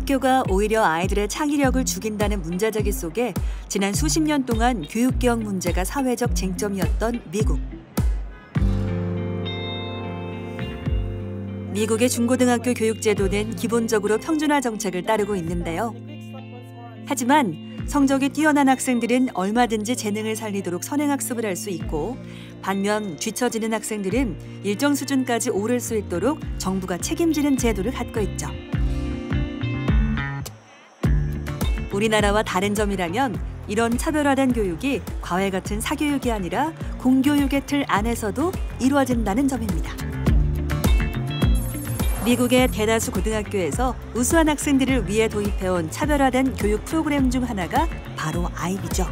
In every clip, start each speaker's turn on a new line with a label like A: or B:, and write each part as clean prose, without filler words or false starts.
A: 학교가 오히려 아이들의 창의력을 죽인다는 문제제기 속에 지난 수십 년 동안 교육개혁 문제가 사회적 쟁점이었던 미국. 미국의 중고등학교 교육제도는 기본적으로 평준화 정책을 따르고 있는데요. 하지만 성적이 뛰어난 학생들은 얼마든지 재능을 살리도록 선행학습을 할 수 있고, 반면 뒤처지는 학생들은 일정 수준까지 오를 수 있도록 정부가 책임지는 제도를 갖고 있죠. 우리나라와 다른 점이라면 이런 차별화된 교육이 과외 같은 사교육이 아니라 공교육의 틀 안에서도 이루어진다는 점입니다. 미국의 대다수 고등학교에서 우수한 학생들을 위해 도입해온 차별화된 교육 프로그램 중 하나가 바로 아이비죠.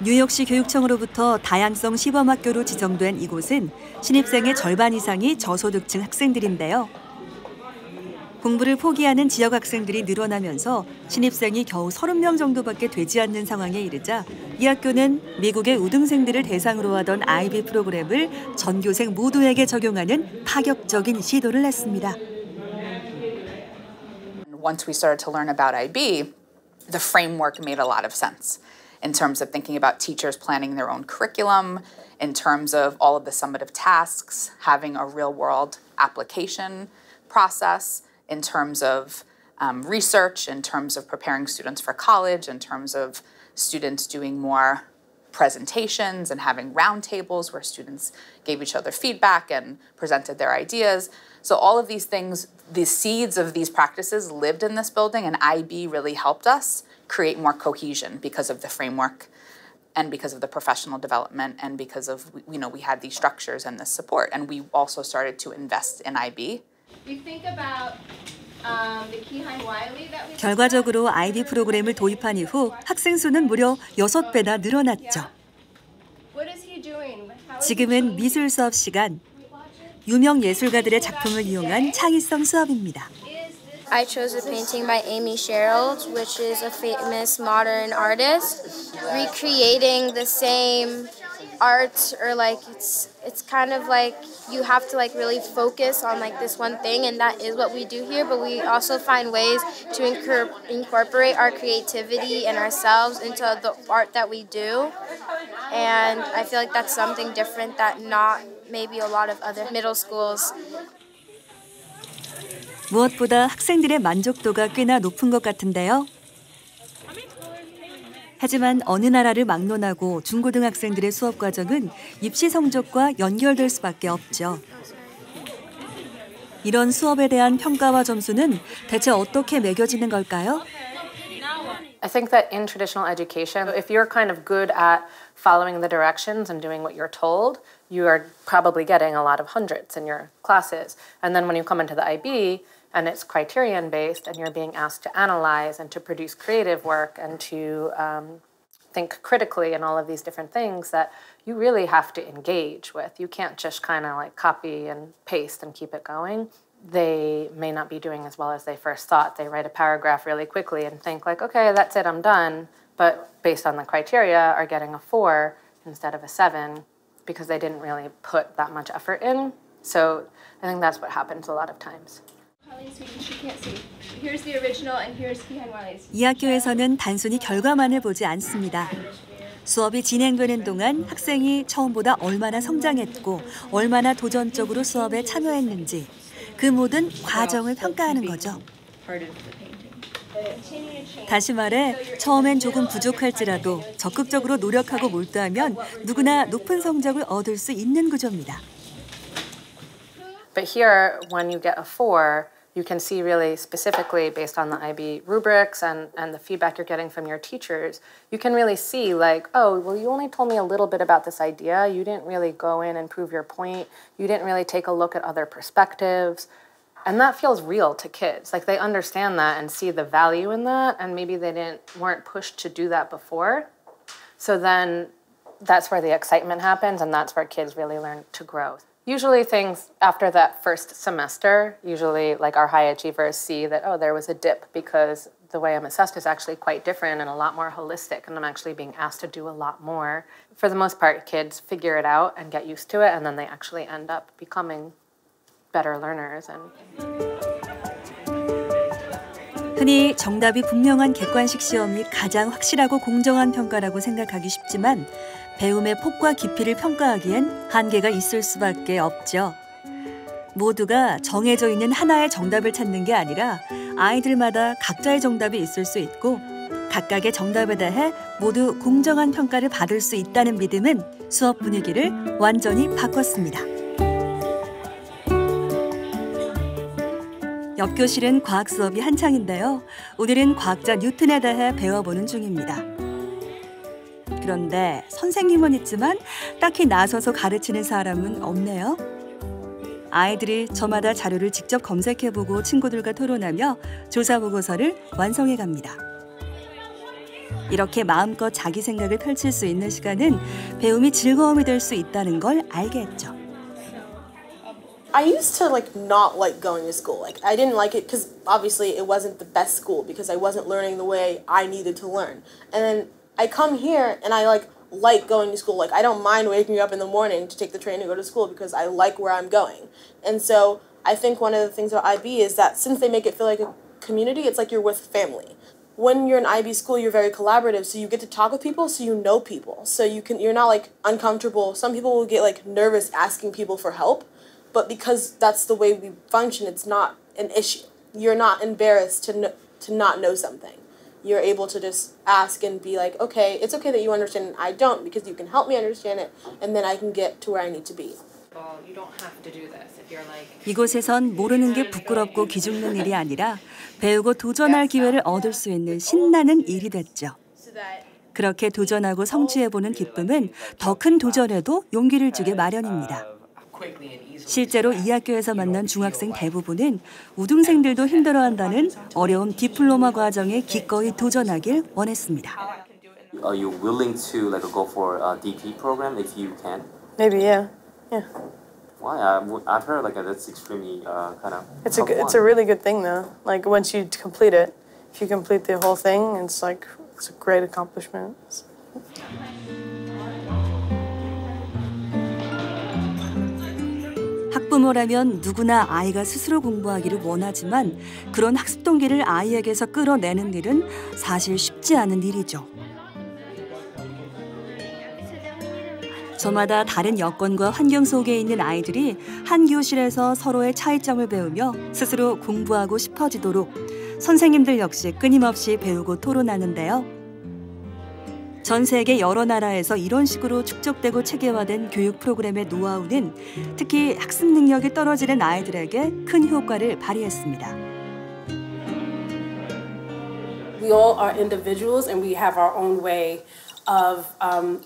A: 뉴욕시 교육청으로부터 다양성 시범학교로 지정된 이곳은 신입생의 절반 이상이 저소득층 학생들인데요. 공부를 포기하는 지역 학생들이 늘어나면서 신입생이 겨우 30명 정도밖에 되지 않는 상황에 이르자 이 학교는 미국의 우등생들을 대상으로 하던 아이비 프로그램을 전교생 모두에게 적용하는 파격적인 시도를 했습니다.
B: Once we started to learn about IB, the framework made a lot of sense in terms of thinking about teachers planning their own curriculum, in terms of all of the summative tasks, having a real-world application process, in terms of research, in terms of preparing students for college, in terms of students doing more presentations and having roundtables where students gave each other feedback and presented their ideas. So all of these things, the seeds of these practices lived in this building, and IB really helped us create more cohesion because of the framework and because of the professional development and because of, we had these structures and this support. And we also started to invest in IB.
A: 결과적으로 아이비 프로그램을 도입한 이후 학생 수는 무려 6배나 늘어났죠. 지금은 미술 수업 시간, 유명 예술가들의 작품을 이용한 창의성 수업입니다.
C: I chose a painting by Amy Sherrill, which is a famous modern artist, recreating the same art, or like it's kind of like you have to like really focus on like this one thing, and that is what we do here, but we also find ways to incorporate our creativity and ourselves into the art that we do. And I feel like that's something different that not maybe a lot of other middle schools.
A: 무엇보다 학생들의 만족도가 꽤나 높은 것 같은데요. 하지만 어느 나라를 막론하고 중고등학생들의 수업 과정은 입시 성적과 연결될 수밖에 없죠. 이런 수업에 대한 평가와 점수는 대체 어떻게 매겨지는 걸까요?
D: I think that in traditional education, if you're kind of good at following the directions and doing what you're told, you are probably getting a lot of hundreds in your classes. And then when you come into the IB, and it's criterion-based, and you're being asked to analyze and to produce creative work and to think critically and all of these different things that you really have to engage with. You can't just kind of like copy and paste and keep it going. They may not be doing as well as they first thought. They write a paragraph really quickly and think like, okay, that's it, I'm done. But based on the criteria, are getting a 4 instead of a 7 because they didn't really put that much effort in. So I think that's what happens a lot of times.
A: 이 학교에서는 단순히 결과만을 보지 않습니다. 수업이 진행되는 동안 학생이 처음보다 얼마나 성장했고 얼마나 도전적으로 수업에 참여했는지 그 모든 과정을 평가하는 거죠. 다시 말해 처음엔 조금 부족할지라도 적극적으로 노력하고 몰두하면 누구나 높은 성적을 얻을 수 있는 구조입니다.
D: But here, when you get a 4, you can see really specifically based on the IB rubrics and the feedback you're getting from your teachers, you can really see like, oh, well, you only told me a little bit about this idea. You didn't really go in and prove your point. You didn't really take a look at other perspectives. And that feels real to kids. Like they understand that and see the value in that, and maybe they weren't pushed to do that before. So then that's where the excitement happens, and that's where kids really learn to grow. Usually things after that first semester, usually like our high achievers see that, oh, there was a dip because the way I'm assessed is actually quite different and a lot more holistic, and I'm actually being asked to do a lot more. For the most part, kids figure it out and get used to it, and then they actually end up becoming better learners.
A: 흔히 정답이 분명한 객관식 시험이 가장 확실하고 공정한 평가라고 생각하기 쉽지만 배움의 폭과 깊이를 평가하기엔 한계가 있을 수밖에 없죠. 모두가 정해져 있는 하나의 정답을 찾는 게 아니라 아이들마다 각자의 정답이 있을 수 있고 각각의 정답에 대해 모두 공정한 평가를 받을 수 있다는 믿음은 수업 분위기를 완전히 바꿨습니다. 옆 교실은 과학 수업이 한창인데요. 오늘은 과학자 뉴턴에 대해 배워보는 중입니다. 그런데 선생님은 있지만 딱히 나서서 가르치는 사람은 없네요. 아이들이 저마다 자료를 직접 검색해보고 친구들과 토론하며 조사 보고서를 완성해갑니다. 이렇게 마음껏 자기 생각을 펼칠 수 있는 시간은 배움이 즐거움이 될 수 있다는 걸 알게 했죠.
E: I used to not like going to school. I didn't like it because obviously it wasn't the best school because I wasn't learning the way I needed to learn. And then I come here and I like going to school. I don't mind waking up in the morning to take the train to go to school because I like where I'm going. And so I think one of the things about IB is that since they make it feel like a community, it's like you're with family. When you're in IB school, you're very collaborative, so you get to talk with people, so you know people. So you're not uncomfortable. Some people will get nervous asking people for help. But because that's the way we function, it's not an issue. You're not embarrassed to not know something. You're able to just ask and be like, okay, it's okay that you understand and I don't because you can help me understand it and then I can get to where I need to be.
D: You don't have to do this if you're
A: 이곳에선 모르는 게 부끄럽고 기죽는 일이 아니라 배우고 도전할 기회를 얻을 수 있는 신나는 일이 됐죠. 그렇게 도전하고 성취해보는 기쁨은 더 큰 도전에도 용기를 주게 마련입니다. 실제로 이 학교에서 만난 중학생 대부분은 우등생들도 힘들어한다는 어려운 디플로마 과정에 기꺼이 도전하길 원했습니다.
F: Are you willing to go for a DP program if you can?
G: Maybe, yeah. Yeah.
F: Why? I've heard that's extremely kind of.
G: It's a really good thing though. Once you complete it, if you complete the whole thing, it's a great accomplishment.
A: 학부모라면 누구나 아이가 스스로 공부하기를 원하지만 그런 학습 동기를 아이에게서 끌어내는 일은 사실 쉽지 않은 일이죠. 저마다 다른 여건과 환경 속에 있는 아이들이 한 교실에서 서로의 차이점을 배우며 스스로 공부하고 싶어지도록 선생님들 역시 끊임없이 배우고 토론하는데요. 전 세계 여러 나라에서 이런 식으로 축적되고 체계화된 교육 프로그램의 노하우는 특히 학습 능력이 떨어지는 아이들에게 큰 효과를 발휘했습니다.
H: We all are individuals and we have our own way of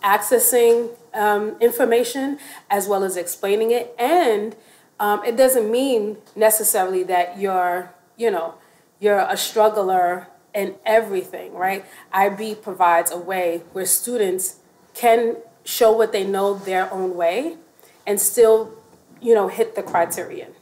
H: accessing information as well as explaining it. And it doesn't mean necessarily that you're a struggler in everything, right? IB provides a way where students can show what they know their own way and still, hit the criterion.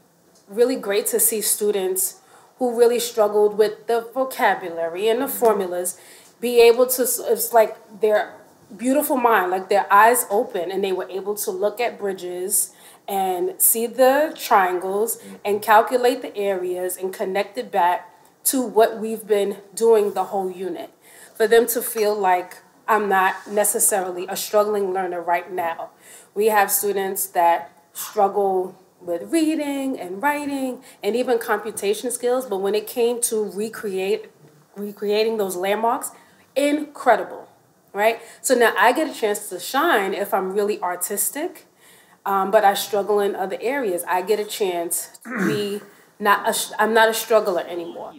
H: Really great to see students who really struggled with the vocabulary and the formulas be able to, it's like their beautiful mind, their eyes open and they were able to look at bridges and see the triangles and calculate the areas and connect it back to what we've been doing the whole unit. For them to feel like I'm not necessarily a struggling learner right now. We have students that struggle with reading and writing and even computation skills, but when it came to recreating those landmarks, incredible, right? So now I get a chance to shine if I'm really artistic, but I struggle in other areas. I get a chance to be I'm not a struggler anymore.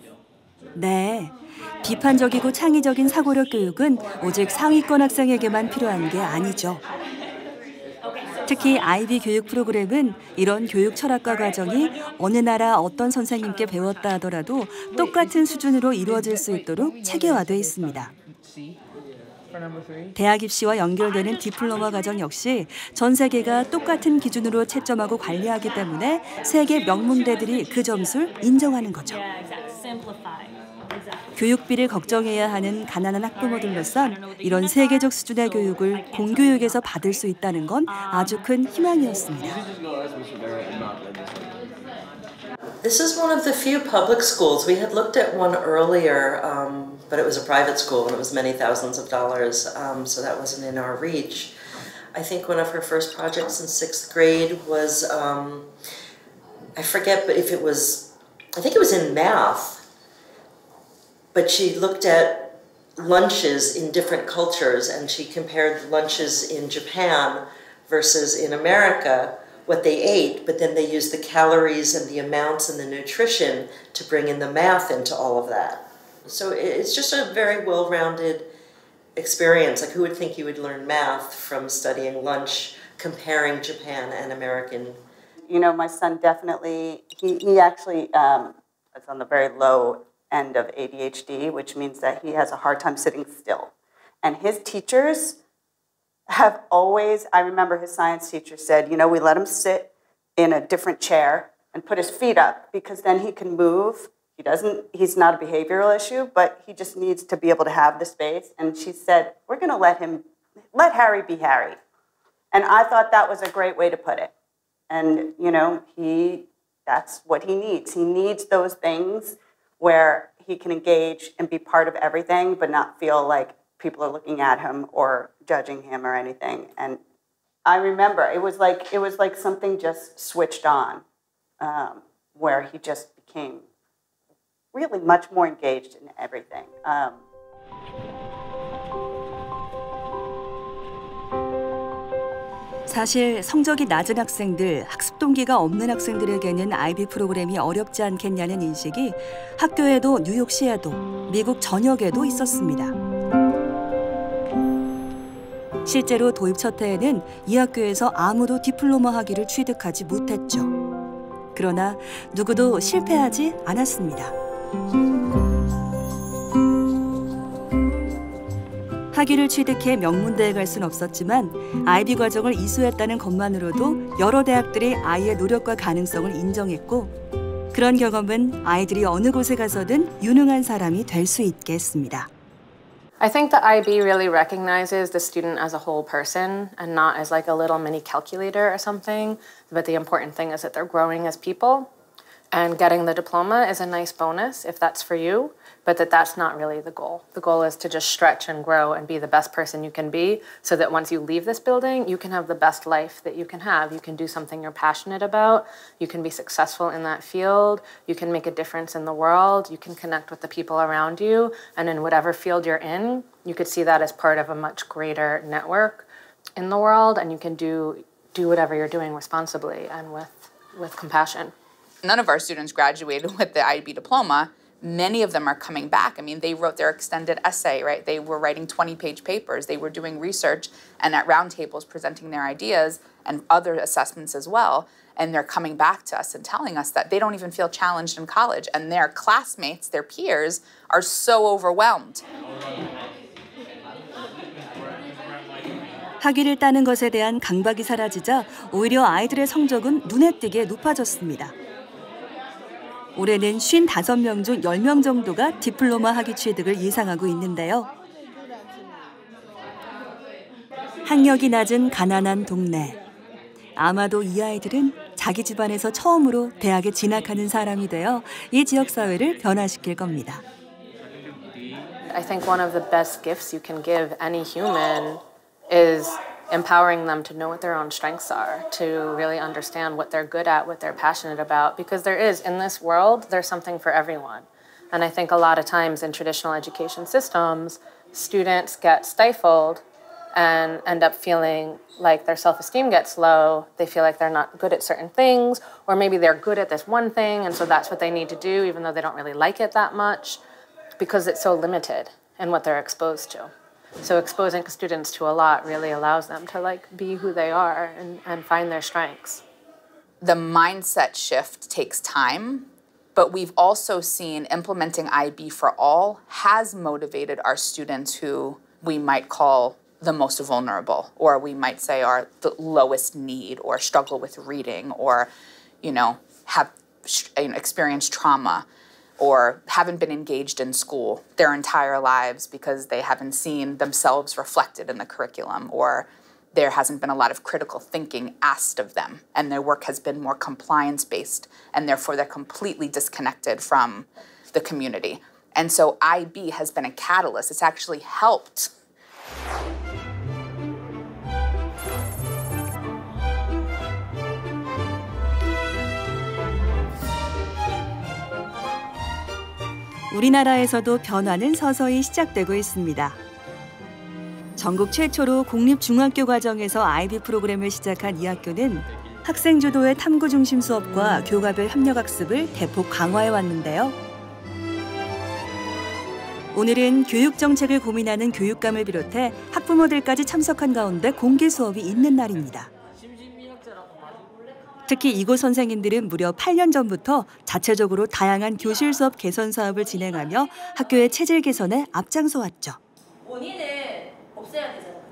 A: 네, 비판적이고 창의적인 사고력 교육은 오직 상위권 학생에게만 필요한 게 아니죠. 특히 IB 교육 프로그램은 이런 교육 철학과 과정이 어느 나라 어떤 선생님께 배웠다 하더라도 똑같은 수준으로 이루어질 수 있도록 체계화되어 있습니다. 대학 입시와 연결되는 디플로마 과정 역시 전 세계가 똑같은 기준으로 채점하고 관리하기 때문에 세계 명문대들이 그 점수를 인정하는 거죠.
I: Simplify. Exactly.
A: 교육비를 걱정해야 하는 가난한 학부모들로선 이런 세계적 수준의 교육을 공교육에서 받을 수 있다는 건 아주 큰 희망이었습니다.
I: This is one of the few public schools. We had looked at one earlier, but it was a private school and it was many thousands of dollars, so that wasn't in our reach. I think one of her first projects in 6th grade was, I forget, but I think it was in math, but she looked at lunches in different cultures and she compared lunches in Japan versus in America, what they ate, but then they used the calories and the amounts and the nutrition to bring in the math into all of that. So it's just a very well-rounded experience. Like, who would think you would learn math from studying lunch, comparing Japan and American?
J: You know, my son definitely, he actually is on the very low end of ADHD, which means that he has a hard time sitting still. And his teachers have always, I remember his science teacher said, you know, we let him sit in a different chair and put his feet up because then he can move. He's not a behavioral issue, but he just needs to be able to have the space. And she said, we're going to let Harry be Harry. And I thought that was a great way to put it. And, you know, that's what he needs. He needs those things where he can engage and be part of everything, but not feel like people are looking at him or judging him or anything. And I remember it was like something just switched on, where he just became really much more engaged in everything.
A: 사실 성적이 낮은 학생들, 학습 동기가 없는 학생들에게는 IB 프로그램이 어렵지 않겠냐는 인식이 학교에도 뉴욕시에도 미국 전역에도 있었습니다. 실제로 도입 첫 해에는 이 학교에서 아무도 디플로마 학위를 취득하지 못했죠. 그러나 누구도 실패하지 않았습니다. 학위를 취득해 명문대에 갈 순 없었지만 IB 과정을 이수했다는 것만으로도 여러 대학들이 아이의 노력과 가능성을 인정했고 그런 경험은 아이들이 어느 곳에 가서든 유능한 사람이 될 수 있게 했습니다.
D: I think the IB really recognizes the student as a whole person and not as like a little mini calculator or something. But the important thing is that they're growing as people. And getting the diploma is a nice bonus if that's for you, but that's not really the goal. The goal is to just stretch and grow and be the best person you can be so that once you leave this building, you can have the best life that you can have. You can do something you're passionate about. You can be successful in that field. You can make a difference in the world. You can connect with the people around you. And in whatever field you're in, you could see that as part of a much greater network in the world, and you can do whatever you're doing responsibly and with compassion.
B: None of our students graduated with the IB diploma. Many of them are coming back. I mean, they wrote their extended essay, right? They were writing 20-page papers. They were doing research and at roundtables presenting their ideas and other assessments as well. And they're coming back to us and telling us that they don't even feel challenged in college. And their classmates, their peers, are so overwhelmed.
A: 학위를 따는 것에 대한 강박이 사라지자 오히려 아이들의 성적은 눈에 띄게 높아졌습니다. 올해는 55명 중 10명 정도가 디플로마 학위 취득을 예상하고 있는데요. 학력이 낮은 가난한 동네. 아마도 이 아이들은 자기 집안에서 처음으로 대학에 진학하는 사람이 되어 이 지역사회를 변화시킬 겁니다.
D: I think one of the best gifts you can give any human is empowering them to know what their own strengths are, to really understand what they're good at, what they're passionate about, because there is, in this world, there's something for everyone. And I think a lot of times in traditional education systems, students get stifled and end up feeling like their self-esteem gets low, they feel like they're not good at certain things, or maybe they're good at this one thing, and so that's what they need to do, even though they don't really like it that much, because it's so limited in what they're exposed to. So exposing students to a lot really allows them to be who they are and find their strengths.
B: The mindset shift takes time, but we've also seen implementing IB for all has motivated our students who we might call the most vulnerable, or we might say are the lowest need, or struggle with reading, or have experienced trauma. or haven't been engaged in school their entire lives because they haven't seen themselves reflected in the curriculum, or there hasn't been a lot of critical thinking asked of them, and their work has been more compliance-based, and therefore they're completely disconnected from the community. And so IB has been a catalyst. It's actually helped.
A: 우리나라에서도 변화는 서서히 시작되고 있습니다. 전국 최초로 공립중학교 과정에서 IB 프로그램을 시작한 이 학교는 학생 주도의 탐구 중심 수업과 교과별 협력학습을 대폭 강화해 왔는데요. 오늘은 교육 정책을 고민하는 교육감을 비롯해 학부모들까지 참석한 가운데 공개 수업이 있는 날입니다. 특히 이곳 선생님들은 무려 8년 전부터 자체적으로 다양한 교실 수업 개선 사업을 진행하며 학교의 체질 개선에 앞장서 왔죠.
K: 원인을 없애야 되잖아요.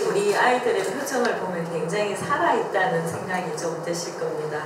L: 우리 아이들의 표정을 보면 굉장히 살아있다는 생각이 좀 드실 겁니다.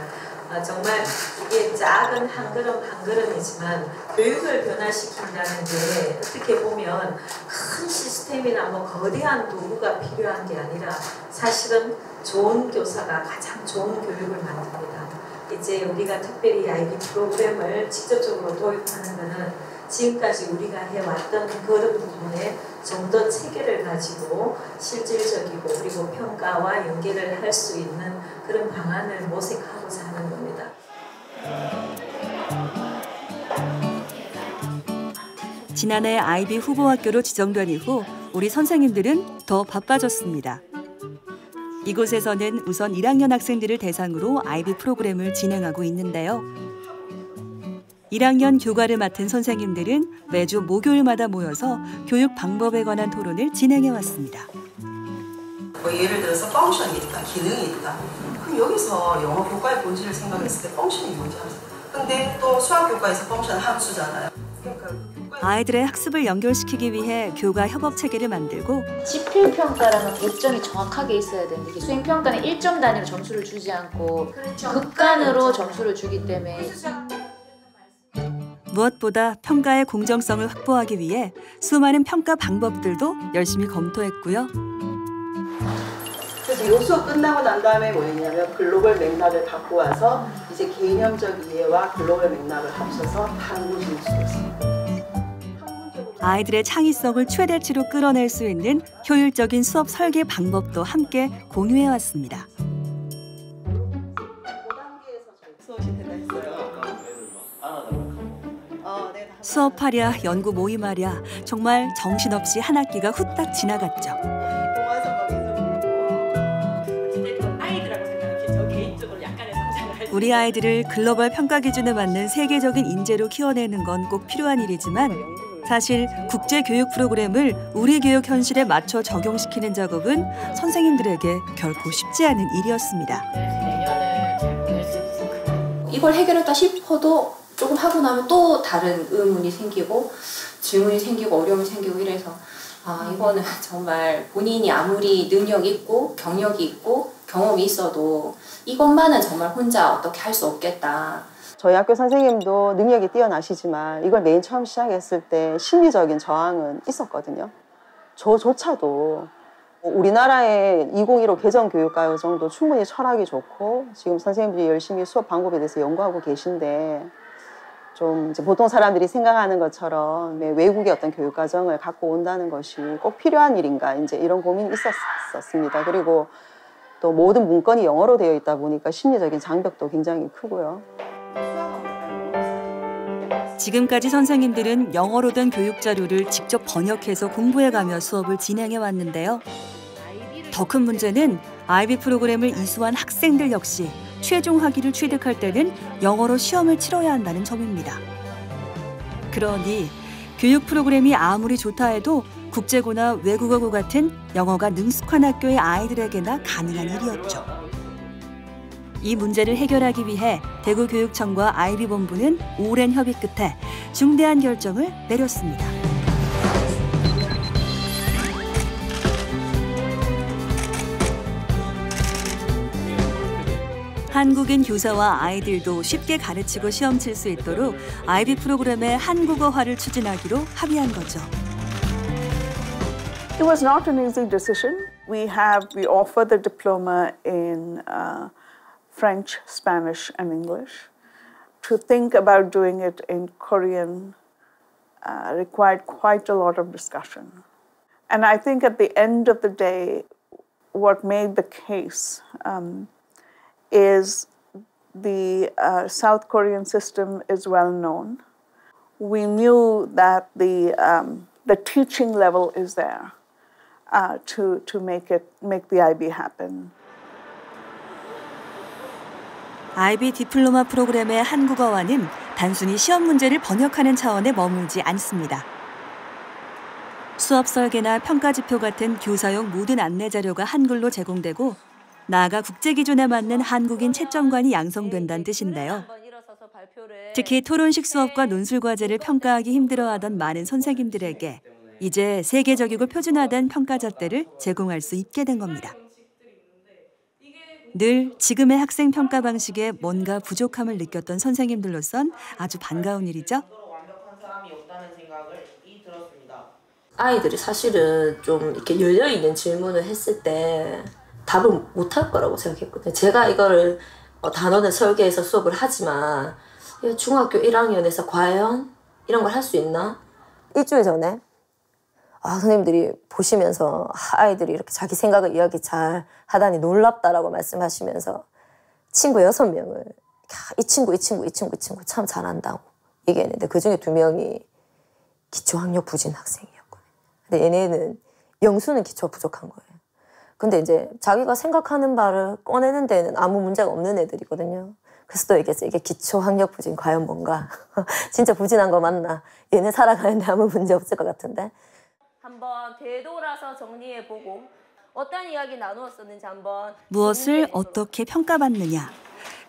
L: 정말 이게 작은 한 걸음 한 걸음이지만 교육을 변화시킨다는 게 어떻게 보면 큰 시스템이나 뭐 거대한 도구가 필요한 게 아니라 사실은 좋은 교사가 가장 좋은 교육을 만듭니다. 이제 우리가 특별히 IB 프로그램을 직접적으로 도입하는 것은 지금까지 우리가 해왔던 그런 부분에 좀 더 체계를 가지고 실질적이고 그리고 평가와 연계를 할 수 있는 그런 방안을 모색하고자 하는 겁니다.
A: 지난해 IB 후보학교로 지정된 이후 우리 선생님들은 더 바빠졌습니다. 이곳에서는 우선 1학년 학생들을 대상으로 IB 프로그램을 진행하고 있는데요. 1학년 교과를 맡은 선생님들은 매주 목요일마다 모여서 교육 방법에 관한 토론을 진행해 왔습니다.
M: 뭐 예를 들어서 펑션이 있다, 기능이 있다. 그럼 여기서 영어 교과의 본질을 생각했을 때 펑션이 뭔지 알아요. 근데 또 수학 교과에서 펑션은 함수잖아요. 그러니까
A: 아이들의 학습을 연결시키기 위해 교과 협업 체계를 만들고
K: 지필평가라는 고점이 정확하게 있어야 되는데 이게 수행평가는 1점 단위로 점수를 주지 않고 극단으로 점수를 주기 때문에
A: 무엇보다 평가의 공정성을 확보하기 위해 수많은 평가 방법들도 열심히 검토했고요.
N: 그래서 요 수업 끝나고 난 다음에 뭐였냐면 글로벌 맥락을 갖고 와서 이제 개념적 이해와 글로벌 맥락을 합쳐서 한국 진출했습니다.
A: 아이들의 창의성을 최대치로 끌어낼 수 있는 효율적인 수업 설계 방법도 함께 공유해왔습니다. 수업하랴 연구 모임하랴 정말 정신없이 한 학기가 후딱 지나갔죠. 우리 아이들을 글로벌 평가 기준에 맞는 세계적인 인재로 키워내는 건 꼭 필요한 일이지만 사실 국제 교육 프로그램을 우리 교육 현실에 맞춰 적용시키는 작업은 선생님들에게 결코 쉽지 않은 일이었습니다.
O: 이걸 해결했다 싶어도 조금 하고 나면 또 다른 의문이 생기고 질문이 생기고 어려움이 생기고 이래서 이거는 정말 본인이 아무리 능력이 있고 경력이 있고 경험이 있어도 이것만은 정말 혼자 어떻게 할 수 없겠다.
N: 저희 학교 선생님도 능력이 뛰어나시지만 이걸 맨 처음 시작했을 때 심리적인 저항은 있었거든요. 저조차도 우리나라의 2015 개정교육과정도 충분히 철학이 좋고 지금 선생님들이 열심히 수업 방법에 대해서 연구하고 계신데 좀 이제 보통 사람들이 생각하는 것처럼 외국의 어떤 교육과정을 갖고 온다는 것이 꼭 필요한 일인가 이제 이런 고민이 있었습니다. 그리고 또 모든 문건이 영어로 되어 있다 보니까 심리적인 장벽도 굉장히 크고요.
A: 지금까지 선생님들은 영어로 된 교육 자료를 직접 번역해서 공부해가며 수업을 진행해 왔는데요. 더 큰 문제는 IB 프로그램을 이수한 학생들 역시 최종 학위를 취득할 때는 영어로 시험을 치러야 한다는 점입니다. 그러니 교육 프로그램이 아무리 좋다 해도 국제고나 외국어고 같은 영어가 능숙한 학교의 아이들에게나 가능한 일이었죠. 이 문제를 해결하기 위해 대구교육청과 IB본부는 오랜 협의 끝에 중대한 결정을 내렸습니다. 한국인 교사와 아이들도 쉽게 가르치고 시험 칠 수 있도록 IB 프로그램의 한국어화를 추진하기로 합의한 거죠.
P: It was not an easy decision. We offer the diploma in French, Spanish, and English. To think about doing it in Korean required quite a lot of discussion. And I think at the end of the day, what made the case is the South Korean system is well known. We knew that the teaching level is there to make the IB happen.
A: IB 디플로마 프로그램의 한국어화는 단순히 시험 문제를 번역하는 차원에 머물지 않습니다. 수업 설계나 평가 지표 같은 교사용 모든 안내 자료가 한글로 제공되고 나아가 국제 기준에 맞는 한국인 채점관이 양성된다는 뜻인데요. 특히 토론식 수업과 논술 과제를 평가하기 힘들어하던 많은 선생님들에게 이제 세계적이고 표준화된 평가 잣대를 제공할 수 있게 된 겁니다. 늘 지금의 학생 평가 방식에 뭔가 부족함을 느꼈던 선생님들로선 아주 반가운 일이죠.
Q: 아이들이 사실은 좀 이렇게 열려있는 질문을 했을 때 답을 못할 거라고 생각했거든요. 제가 이거를 단원을 설계해서 수업을 하지만 중학교 1학년에서 과연 이런 걸 할 수 있나?
R: 일주일 전에 선생님들이 보시면서 아이들이 이렇게 자기 생각을 이야기 잘 하다니 놀랍다라고 말씀하시면서 친구 6명을 이 친구 참 잘한다고 얘기했는데 그중에 2명이 기초학력 부진 학생이었거든요. 근데 얘네는 영수는 기초 부족한 거예요. 근데 이제 자기가 생각하는 바를 꺼내는 데는 아무 문제가 없는 애들이거든요. 그래서 또 얘기했어요. 이게 기초학력 부진 과연 뭔가? 진짜 부진한 거 맞나? 얘네 살아가는데 아무 문제 없을 것 같은데.
O: 한번 되돌아서 정리해보고 어떤 이야기 나누었었는지 한번
A: 무엇을 어떻게 평가받느냐.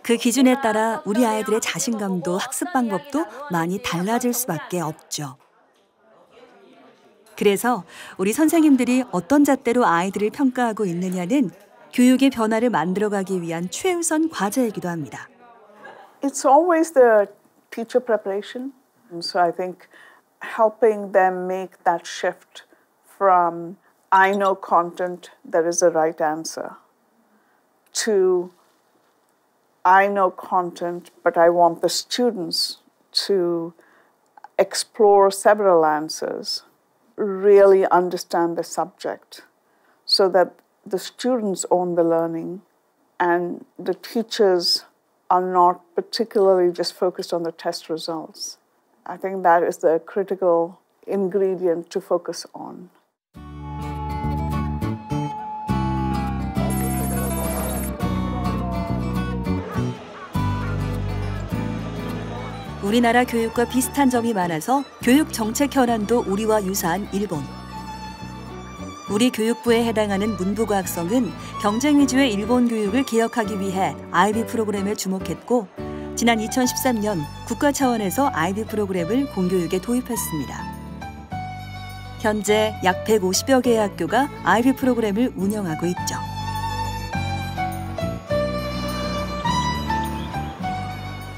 A: 그 기준에 따라 우리 아이들의 자신감도 학습 방법도 많이 달라질 수밖에 없죠. 그래서 우리 선생님들이 어떤 잣대로 아이들을 평가하고 있느냐는 교육의 변화를 만들어가기 위한 최우선 과제이기도 합니다.
P: It's always the teacher preparation. So I think helping them make that shift from I know content, there is a right answer, to I know content, but I want the students to explore several answers, really understand the subject, so that the students own the learning and the teachers are not particularly just focused on the test results. I think that is the critical ingredient to focus on.
A: 우리나라 교육과 비슷한 점이 많아서 교육 정책 현안도 우리와 유사한 일본. 우리 교육부에 해당하는 문부과학성은 경쟁 위주의 일본 교육을 개혁하기 위해 IB 프로그램에 주목했고 지난 2013년 국가 차원에서 IB 프로그램을 공교육에 도입했습니다. 현재 약 150여 개의 학교가 IB 프로그램을 운영하고 있죠.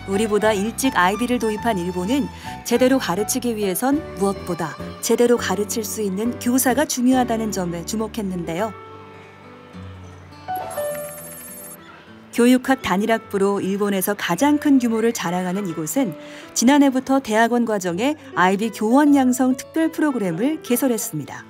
A: 우리보다 일찍 IB를 도입한 일본은 제대로 가르치기 위해선 무엇보다 제대로 가르칠 수 있는 교사가 중요하다는 점에 주목했는데요. 교육학 단일학부로 일본에서 가장 큰 규모를 자랑하는 이곳은 지난해부터 대학원 과정에 IB 교원 양성 특별 프로그램을 개설했습니다.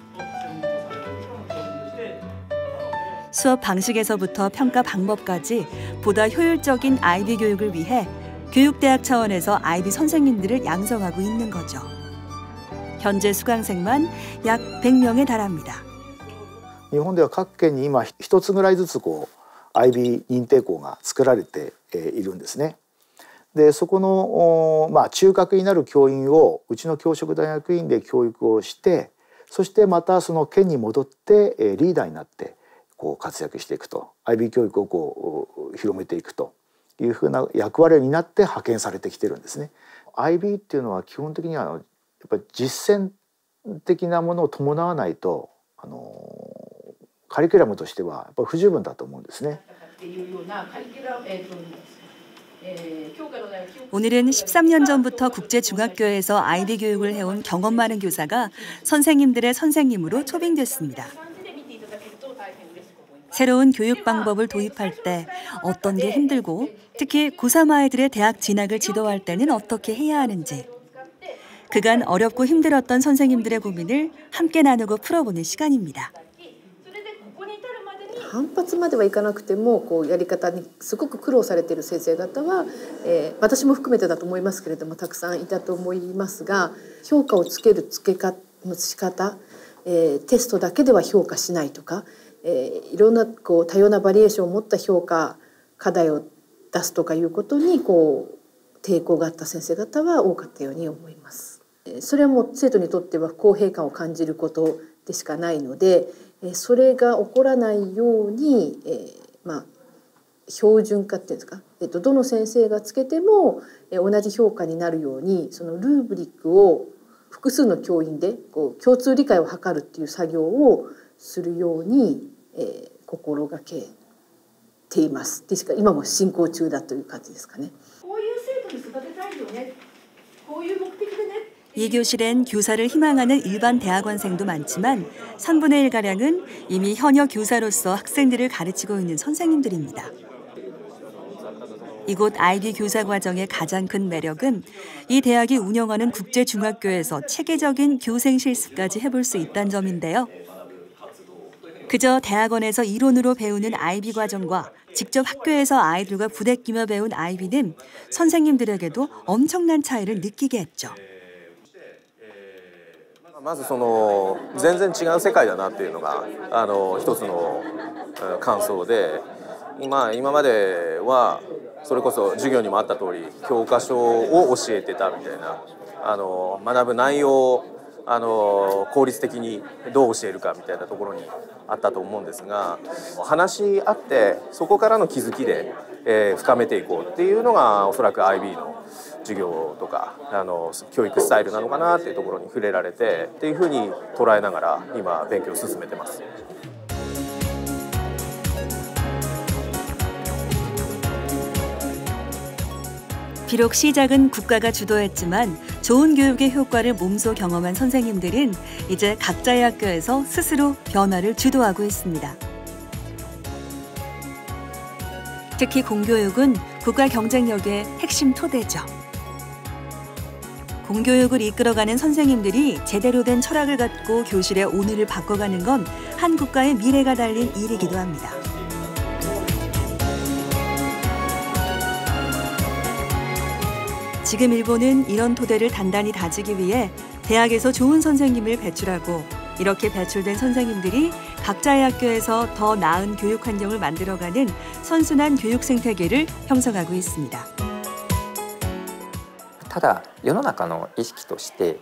A: 수업 방식에서부터 평가 방법까지 보다 효율적인 IB 교육을 위해 교육대학 차원에서 IB 선생님들을 양성하고 있는 거죠. 현재 수강생만 약 100명에 달합니다.
S: 日本では各県に今一つぐらいずつIB 認定校が作られているんですね。でそこの中核になる教員をうちの教職大学院で教育をして、そしてまたその県に戻ってリーダーになって活躍していくと、IB 教育を広めていくというふうな役割になって派遣されてきてるんですね。IB っていうのは基本的にはやっぱり実践的なものを伴わないとカリキュラムとしてはやっぱり不十分だと思うんですね。
A: 오늘은 13년 전부터 국제중학교에서 아이비 교육을 해온 경험 많은 교사가 선생님들의 선생님으로 초빙됐습니다. 새로운 교육 방법을 도입할 때 어떤 게 힘들고 특히 고3 아이들의 대학 진학을 지도할 때는 어떻게 해야 하는지 그간 어렵고 힘들었던 선생님들의 고민을 함께 나누고 풀어보는 시간입니다.
T: 反発まではいかなくてもこうやり方にすごく苦労されている先生方は、私も含めてだと思いますけれどもたくさんいたと思いますが評価をつける付け方の仕方、テストだけでは評価しないとか、いろんなこう多様なバリエーションを持った評価課題を出すとかいうことにこう抵抗があった先生方は多かったように思います。それはもう生徒にとっては不公平感を感じることでしかないのでそれが起こらないように、標準化っていうんですか、どの先生がつけても同じ評価になるようにそのルーブリックを複数の教員でこう共通理解を図るっていう作業をするように、心がけています。ですから今も進行中だという感じですかね。こういう生徒に育てたいよね。こういう目的でね。
A: 이 교실엔 교사를 희망하는 일반 대학원생도 많지만 3분의 1가량은 이미 현역 교사로서 학생들을 가르치고 있는 선생님들입니다. 이곳 아이비 교사 과정의 가장 큰 매력은 이 대학이 운영하는 국제중학교에서 체계적인 교생 실습까지 해볼 수 있다는 점인데요. 그저 대학원에서 이론으로 배우는 아이비 과정과 직접 학교에서 아이들과 부대끼며 배운 아이비는 선생님들에게도 엄청난 차이를 느끼게 했죠.
U: まずその全然違う世界だなっていうのが一つの感想で、今まではそれこそ授業にもあった通り教科書を教えてたみたいな学ぶ内容を効率的にどう教えるかみたいなところにあったと思うんですが話し合ってそこからの気づきで、深めていこうっていうのがおそらく IB の授業とか教育スタイルなのかなっていうところに触れられてっていうふうに捉えながら今勉強を進めてます。
A: 비록 시작은 국가가 주도했지만 좋은 교육의 효과를 몸소 경험한 선생님들은 이제 각자의 학교에서 스스로 변화를 주도하고 있습니다. 특히 공교육은 국가 경쟁력의 핵심 토대죠. 공교육을 이끌어가는 선생님들이 제대로 된 철학을 갖고 교실의 오늘을 바꿔가는 건 한 국가의 미래가 달린 일이기도 합니다. 지금 일본은 이런 토대를 단단히 다지기 위해 대학에서 좋은 선생님을 배출하고 이렇게 배출된 선생님들이 각자의 학교에서 더 나은 교육 환경을 만들어가는 선순환 교육 생태계를 형성하고 있습니다.
V: ただ世の中の意識として、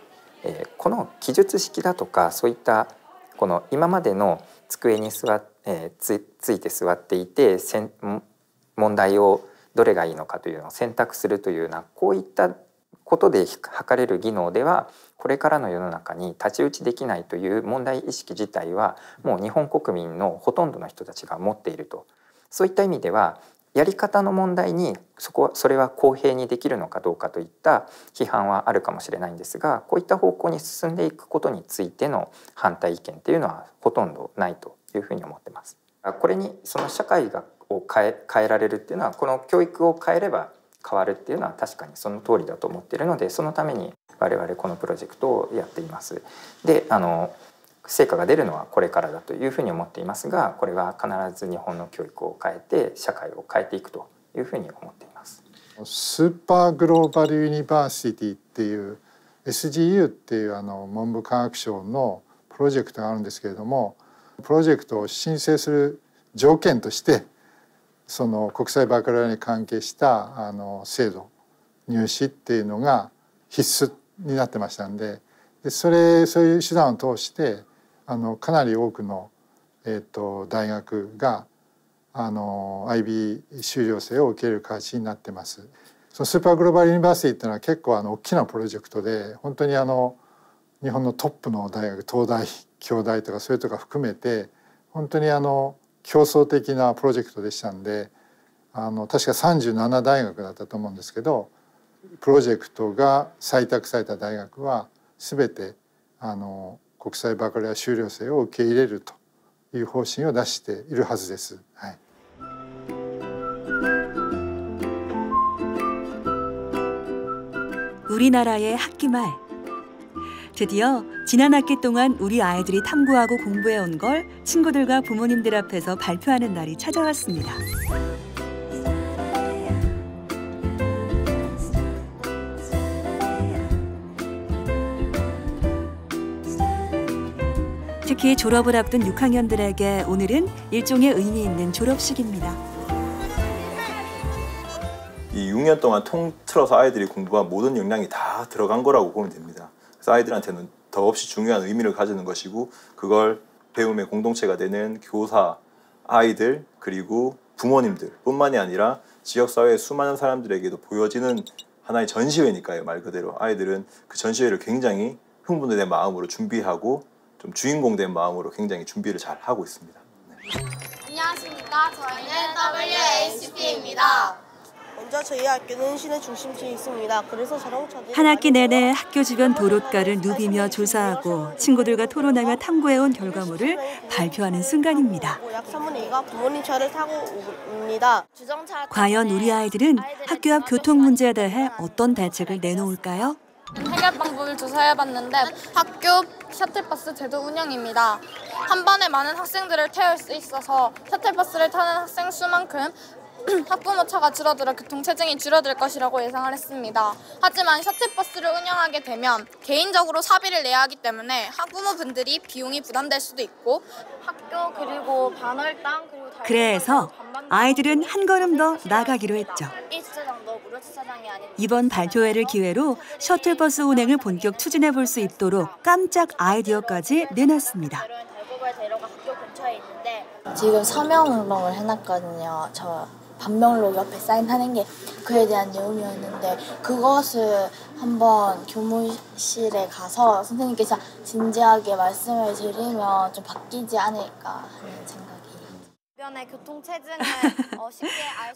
V: この記述式だとかそういったこの今までの机について座っていて問題をどれがいいのかというのを選択するというようなこういったことで測れる技能ではこれからの世の中に太刀打ちできないという問題意識自体はもう日本国民のほとんどの人たちが持っていると。そういった意味ではやり方の問題にそれは公平にできるのかどうかといった批判はあるかもしれないんですがこういった方向に進んでいくことについての反対意見っていうのはほとんどないというふうに思ってます。これにその社会を変えられるっていうのはこの教育を変えれば変わるっていうのは確かにその通りだと思っているのでそのために我々このプロジェクトをやっています。で成果が出るのはこれからだというふうに思っていますがこれは必ず日本の教育を変えて社会を変えていくというふうに思っています。
W: スーパーグローバルユニバーシティっていう SGU っていう文部科学省のプロジェクトがあるんですけれどもプロジェクトを申請する条件としてその国際バカラに関係した制度入試っていうのが必須になってましたんでそういう手段を通してかなり多くの、大学がIB 修了生を受ける形になってます。そのスーパーグローバルユニバーシティっていうのは結構大きなプロジェクトで本当に日本のトップの大学東大京大とかそういうとこ含めて本当に競争的なプロジェクトでしたんで、確か37大学だったと思うんですけど、プロジェクトが採択された大学は全て国際バカレア修了生を受け入れるという方針を出しているはずです。はい。
A: 우리나라의 학기말. 드디어 지난 학기 동안 우리 아이들이 탐구하고 공부해온 걸 친구들과 부모님들 앞에서 발표하는 날이 찾아왔습니다. 특히 졸업을 앞둔 6학년들에게 오늘은 일종의 의미 있는 졸업식입니다.
C: 이 6년 동안 통틀어서 아이들이 공부한 모든 역량이 다 들어간 거라고 보면 됩니다. 그래서 아이들한테는 더없이 중요한 의미를 가지는 것이고, 그걸 배움의 공동체가 되는 교사, 아이들, 그리고 부모님들 뿐만이 아니라 지역사회의 수많은 사람들에게도 보여지는 하나의 전시회니까요. 말 그대로 아이들은 그 전시회를 굉장히 흥분된 마음으로 준비하고 좀 주인공된 마음으로 굉장히 준비를 잘 하고 있습니다. 네.
E: 안녕하십니까. 저희는 WACP입니다.
F: 먼저 저희 학교는 시내 중심지에 있습니다. 그래서 자동차들이
A: 한 학기 내내 학교 주변 도로가를 누비며 조사하고 친구들과 토론하며 탐구해온 결과물을 발표하는 순간입니다.
F: 약 3분의 2가 부모님 차를 타고 옵니다.
A: 과연 우리 아이들은 학교 앞 교통 문제에 대해 어떤 대책을 내놓을까요?
E: 해결 방법을 조사해봤는데 학교 셔틀버스 제도 운영입니다. 한 번에 많은 학생들을 태울 수 있어서 셔틀버스를 타는 학생 수만큼 학부모 차가 줄어들어 교통체증이 줄어들 것이라고 예상을 했습니다. 하지만 셔틀버스를 운영하게 되면 개인적으로 사비를 내야 하기 때문에 학부모분들이 비용이 부담될 수도 있고 학교 그리고 반월당 그리고
A: 그래서 아이들은 한 걸음 더 나가기로 했죠. 이번 발표회를 기회로 셔틀버스 운행을 본격 추진해 볼 수 있도록 깜짝 아이디어까지 내놨습니다.
E: 지금 서명운동을 해놨거든요. 저 반명록 옆에 사인하는 게 그에 대한 내용이었는데 그것을 한번 교무실에 가서 선생님께서 진지하게 말씀을 드리면 좀 바뀌지 않을까 하는 생각이.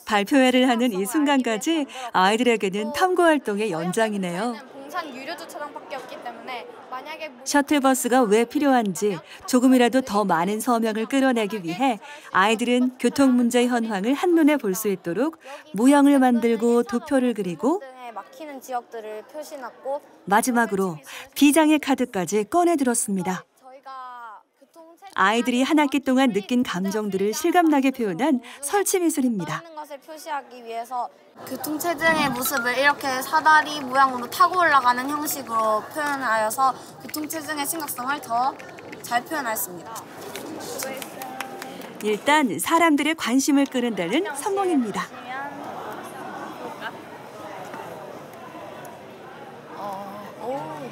A: 발표회를 하는 이 순간까지 아이들에게는 탐구 활동의 연장이네요.
E: 봉산 유료 주차장밖에 없기 때문에 만약에
A: 셔틀버스가 왜 필요한지 조금이라도 더 많은 서명을 끌어내기 위해 아이들은 교통 문제 현황을 한눈에 볼 수 있도록 모형을 만들고 도표를 그리고
E: 막히는 지역들을 표시놨고
A: 마지막으로 비장의 카드까지 꺼내들었습니다. 아이들이 한 학기 동안 느낀 감정들을 실감나게 표현한 설치 미술입니다.
E: 것을 표시하기 위해서 교통체증의 모습을 이렇게 사다리 모양으로 타고 올라가는 형식으로 표현하여서 교통체증의 심각성을 더 잘 표현했습니다.
A: 일단 사람들의 관심을 끄는 데는 성공입니다.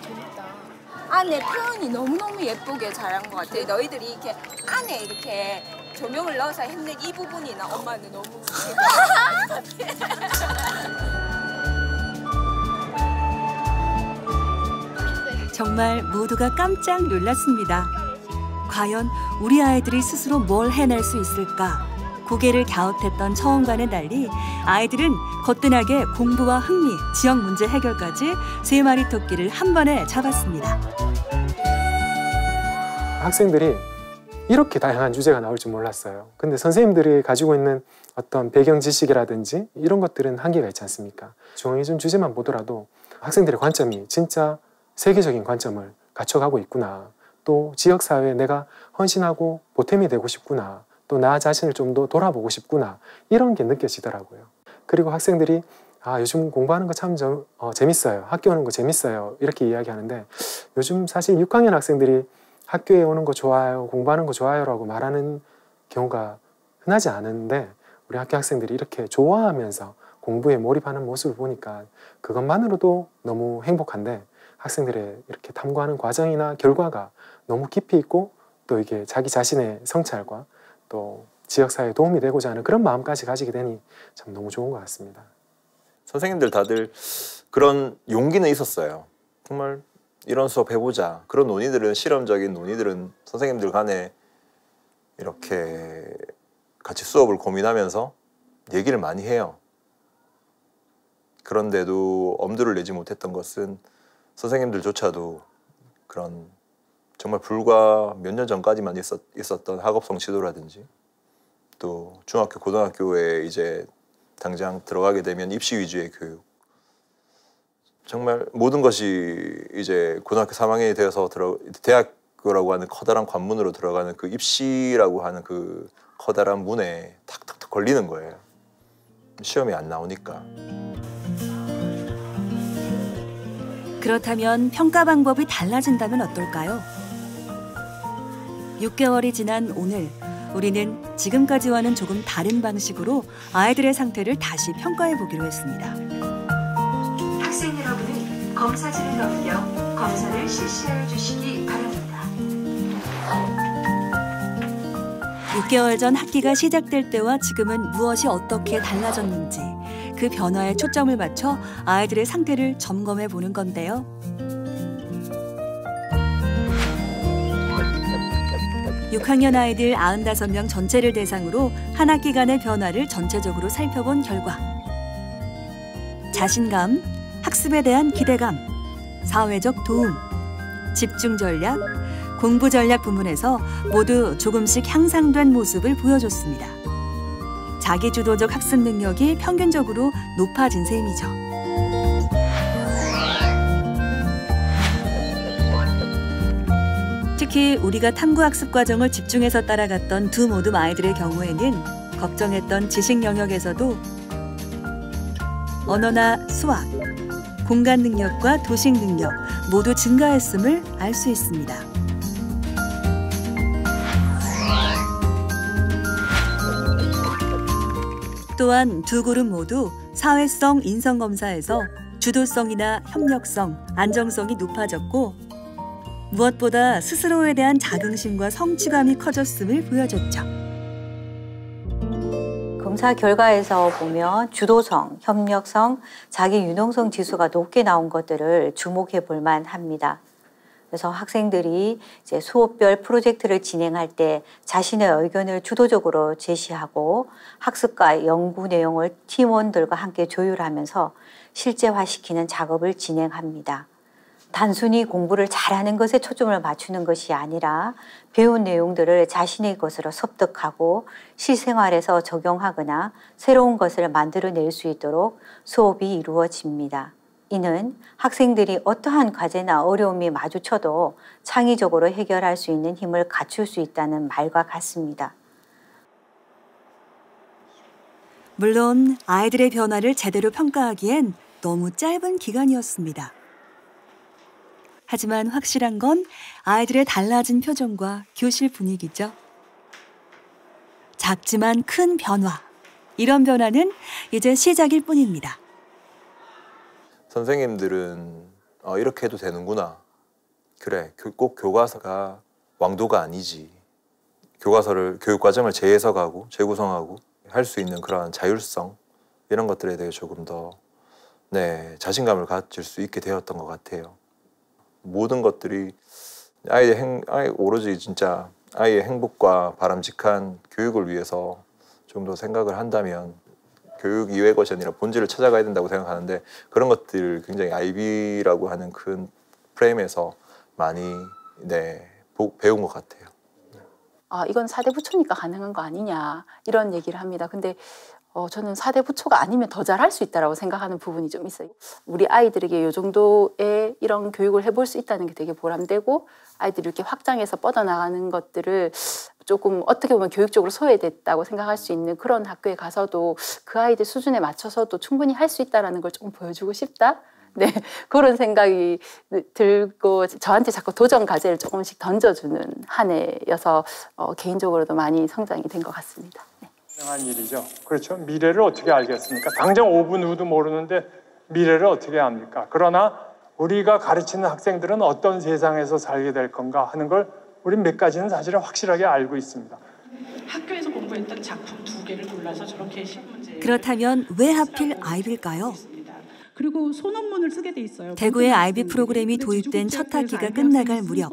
X: 재밌다. 안에 표현이 너무너무 예쁘게 잘한 것 같아. 너희들이 이렇게 안에 이렇게 조명을 넣어서 했는 이 부분이 나 엄마는 너무
A: 정말 모두가 깜짝 놀랐습니다. 과연 우리 아이들이 스스로 뭘 해낼 수 있을까? 고개를 갸웃했던 처음과는 달리 아이들은 거뜬하게 공부와 흥미, 지역 문제 해결까지 3마리 토끼를 한 번에 잡았습니다.
Y: 학생들이 이렇게 다양한 주제가 나올 줄 몰랐어요. 근데 선생님들이 가지고 있는 어떤 배경 지식이라든지 이런 것들은 한계가 있지 않습니까? 정해준 주제만 보더라도 학생들의 관점이 진짜 세계적인 관점을 갖춰가고 있구나. 또 지역사회에 내가 헌신하고 보탬이 되고 싶구나. 또 나 자신을 좀 더 돌아보고 싶구나. 이런 게 느껴지더라고요. 그리고 학생들이 요즘 공부하는 거 참 재밌어요. 학교 오는 거 재밌어요. 이렇게 이야기하는데 요즘 사실 6학년 학생들이 학교에 오는 거 좋아요, 공부하는 거 좋아요라고 말하는 경우가 흔하지 않은데 우리 학교 학생들이 이렇게 좋아하면서 공부에 몰입하는 모습을 보니까 그것만으로도 너무 행복한데 학생들의 이렇게 탐구하는 과정이나 결과가 너무 깊이 있고 또 이게 자기 자신의 성찰과 또 지역사회에 도움이 되고자 하는 그런 마음까지 가지게 되니 참 너무 좋은 것 같습니다.
C: 선생님들 다들 그런 용기는 있었어요. 정말 이런 수업 해보자. 그런 논의들은 실험적인 논의들은 선생님들 간에 이렇게 같이 수업을 고민하면서 얘기를 많이 해요. 그런데도 엄두를 내지 못했던 것은 선생님들조차도 그런 정말 불과 몇 년 전까지만 있었던 학업성 지도라든지 또 중학교, 고등학교에 이제 당장 들어가게 되면 입시 위주의 교육, 정말 모든 것이 이제 고등학교 3학년이 되어서 대학교라고 하는 커다란 관문으로 들어가는 그 입시라고 하는 그 커다란 문에 탁탁탁 걸리는 거예요. 시험이 안 나오니까.
A: 그렇다면 평가 방법이 달라진다면 어떨까요? 6개월이 지난 오늘, 우리는 지금까지와는 조금 다른 방식으로 아이들의 상태를 다시 평가해 보기로 했습니다.
D: 학생 여러분은 검사지를 넘겨 검사를 실시해 주시기 바랍니다.
A: 6개월 전 학기가 시작될 때와 지금은 무엇이 어떻게 달라졌는지 그 변화에 초점을 맞춰 아이들의 상태를 점검해 보는 건데요. (6학년) 아이들 95명 전체를 대상으로 한 학기간의 변화를 전체적으로 살펴본 결과 자신감, 학습에 대한 기대감, 사회적 도움, 집중 전략, 공부 전략 부문에서 모두 조금씩 향상된 모습을 보여줬습니다. 자기주도적 학습 능력이 평균적으로 높아진 셈이죠. 특히 우리가 탐구학습 과정을 집중해서 따라갔던 두 모둠 아이들의 경우에는 걱정했던 지식 영역에서도 언어나 수학, 공간 능력과 도식 능력 모두 증가했음을 알 수 있습니다. 또한 두 그룹 모두 사회성 인성검사에서 주도성이나 협력성, 안정성이 높아졌고 무엇보다 스스로에 대한 자긍심과 성취감이 커졌음을 보여줬죠.
G: 검사 결과에서 보면 주도성, 협력성, 자기 유능성 지수가 높게 나온 것들을 주목해 볼 만합니다. 그래서 학생들이 이제 수업별 프로젝트를 진행할 때 자신의 의견을 주도적으로 제시하고 학습과 연구 내용을 팀원들과 함께 조율하면서 실제화시키는 작업을 진행합니다. 단순히 공부를 잘하는 것에 초점을 맞추는 것이 아니라 배운 내용들을 자신의 것으로 습득하고 실생활에서 적용하거나 새로운 것을 만들어낼 수 있도록 수업이 이루어집니다. 이는 학생들이 어떠한 과제나 어려움이 마주쳐도 창의적으로 해결할 수 있는 힘을 갖출 수 있다는 말과 같습니다.
A: 물론 아이들의 변화를 제대로 평가하기엔 너무 짧은 기간이었습니다. 하지만 확실한 건 아이들의 달라진 표정과 교실 분위기죠. 작지만 큰 변화. 이런 변화는 이제 시작일 뿐입니다.
C: 선생님들은 이렇게 해도 되는구나. 그래, 꼭 교과서가 왕도가 아니지. 교육과정을 재해석하고 재구성하고 할 수 있는 그러한 자율성 이런 것들에 대해 조금 더 자신감을 가질 수 있게 되었던 것 같아요. 모든 것들이 오로지 진짜 아이의 행복과 바람직한 교육을 위해서 좀 더 생각을 한다면 교육 이외의 것이 아니라 본질을 찾아가야 된다고 생각하는데 그런 것들 굉장히 IB라고 하는 큰 프레임에서 많이 배운 것 같아요.
H: 이건 4대 부초니까 가능한 거 아니냐 이런 얘기를 합니다. 근데 저는 4대 부초가 아니면 더 잘할 수 있다고 생각하는 부분이 좀 있어요. 우리 아이들에게 이 정도의 이런 교육을 해볼 수 있다는 게 되게 보람되고 아이들이 이렇게 확장해서 뻗어나가는 것들을 조금 어떻게 보면 교육적으로 소외됐다고 생각할 수 있는 그런 학교에 가서도 그 아이들 수준에 맞춰서도 충분히 할 수 있다는 걸 조금 보여주고 싶다. 그런 생각이 들고 저한테 자꾸 도전 과제를 조금씩 던져주는 한 해여서 개인적으로도 많이 성장이 된 것 같습니다.
I: 한 일이죠. 그렇죠. 미래를 어떻게 알겠습니까? 당장 5분 후도 모르는데 미래를 어떻게 압니까? 그러나 우리가 가르치는 학생들은 어떤 세상에서 살게 될 건가 하는 걸 우리 몇 가지는 사실은 확실하게 알고 있습니다.
J: 학교에서 공부했던 작품 2개를 골라서 저렇게 신문제.
A: 그렇다면 왜 하필 아이들일까요?
J: 그리고 소논문을 쓰게 돼 있어요.
A: 대구의 IB 프로그램이 도입된 첫 학기가 끝나갈 무렵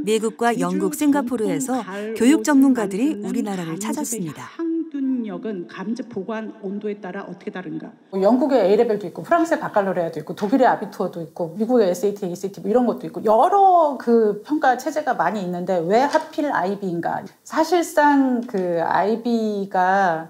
A: 미국과 영국, 싱가포르에서 교육 전문가들이 우리나라를 찾았습니다.
J: 항균력은 감지 보관 온도에 따라 어떻게 다른가?
B: 영국의 A레벨도 있고 프랑스의 바칼로레아도 있고 독일의 아비투어도 있고 미국의 SAT, ACT 뭐 이런 것도 있고 여러 그 평가 체제가 많이 있는데 왜 하필 IB인가? 사실상 그 IB가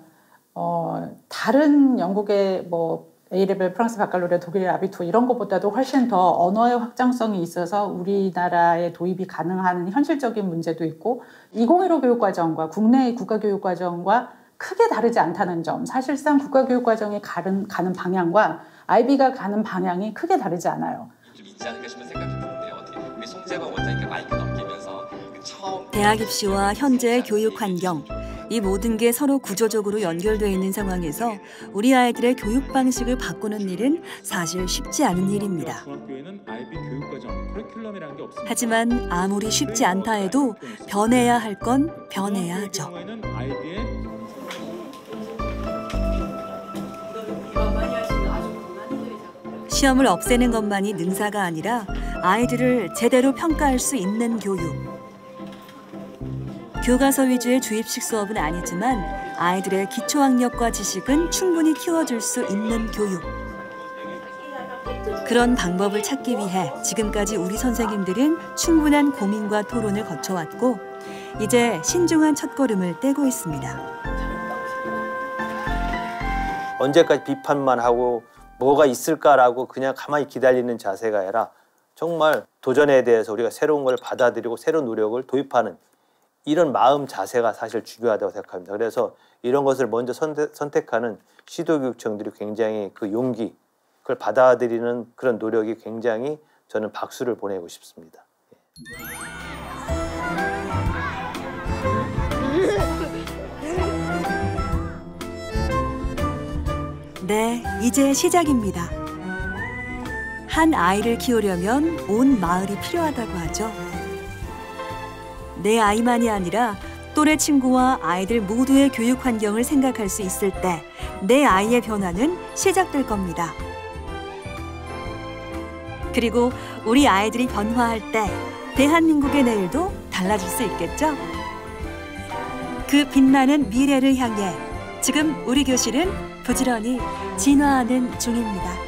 B: 다른 영국의 뭐 A레벨, 프랑스 바칼로레아, 독일의 아비투어 이런 것보다도 훨씬 더 언어의 확장성이 있어서 우리나라에 도입이 가능한 현실적인 문제도 있고 2015 교육과정과 국내의 국가교육과정과 크게 다르지 않다는 점, 사실상 국가교육과정이 가는 방향과 IB가 가는 방향이 크게 다르지 않아요.
K: 좀 있지 않을까 싶은 생각이 드는데요. 어떻게 우리 송재관 원장님께 마이크 넘기면서 처음
A: 대학 입시와 현재의 교육 환경, 이 모든 게 서로 구조적으로 연결되어 있는 상황에서 우리 아이들의 교육 방식을 바꾸는 일은 사실 쉽지 않은 일입니다. 하지만 아무리 쉽지 않다 해도 변해야 할 건 변해야 하죠. 시험을 없애는 것만이 능사가 아니라 아이들을 제대로 평가할 수 있는 교육. 교과서 위주의 주입식 수업은 아니지만 아이들의 기초학력과 지식은 충분히 키워줄 수 있는 교육. 그런 방법을 찾기 위해 지금까지 우리 선생님들은 충분한 고민과 토론을 거쳐왔고 이제 신중한 첫걸음을 떼고 있습니다.
L: 언제까지 비판만 하고 뭐가 있을까라고 그냥 가만히 기다리는 자세가 아니라 정말 도전에 대해서 우리가 새로운 걸 받아들이고 새로운 노력을 도입하는 이런 마음 자세가 사실 중요하다고 생각합니다. 그래서 이런 것을 먼저 선택하는 시도교육청들이 굉장히 그 용기, 그걸 받아들이는 그런 노력이 굉장히 저는 박수를 보내고 싶습니다.
A: 네, 이제 시작입니다. 한 아이를 키우려면 온 마을이 필요하다고 하죠. 내 아이만이 아니라 또래 친구와 아이들 모두의 교육 환경을 생각할 수 있을 때 내 아이의 변화는 시작될 겁니다. 그리고 우리 아이들이 변화할 때 대한민국의 내일도 달라질 수 있겠죠? 그 빛나는 미래를 향해 지금 우리 교실은 부지런히 진화하는 중입니다.